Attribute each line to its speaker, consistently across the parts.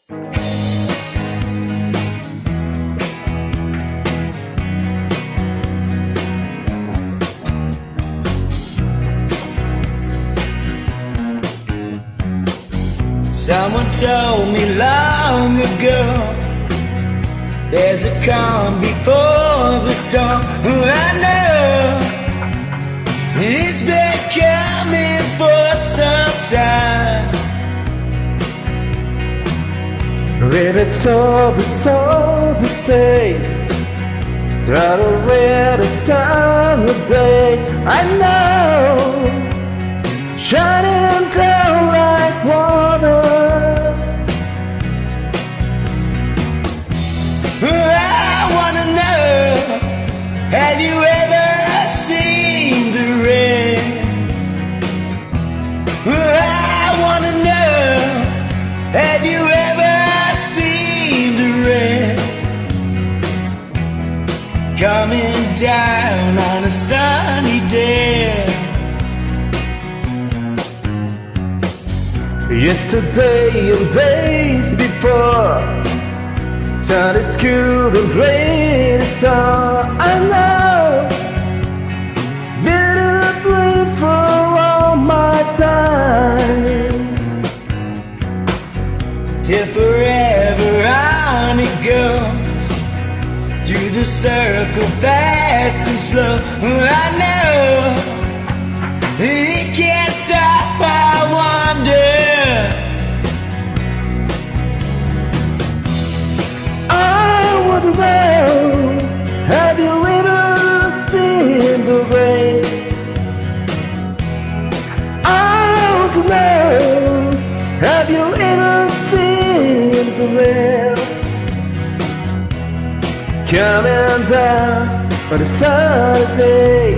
Speaker 1: Someone told me long ago, there's a calm before the storm. I know it's been coming for some time.
Speaker 2: When it's all the same, try to read a sun day. I know, shining down like water.
Speaker 1: I wanna know, have you ever seen the rain? I wanna know, have you ever seen the rain coming down on a sunny day?
Speaker 2: Yesterday and days before, Sunday school, the greatest star. I know, been a dream for all my time.
Speaker 1: Till forever on it goes, through the circle fast and slow. I know, it can't stop, I wonder.
Speaker 2: I want to know, have you ever seen the rain? I want to know, have you ever seen the rain coming down on a sunny day?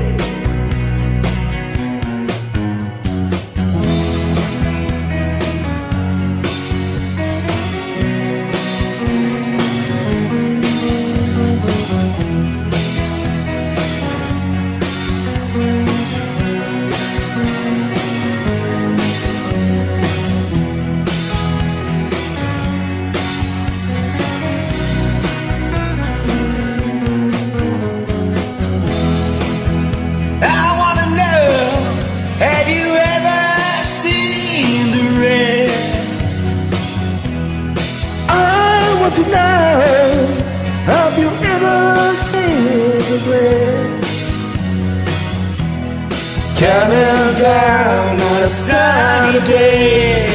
Speaker 1: Have you ever seen the rain?
Speaker 2: I want to know, have you ever seen the rain
Speaker 1: Coming down on a sunny day.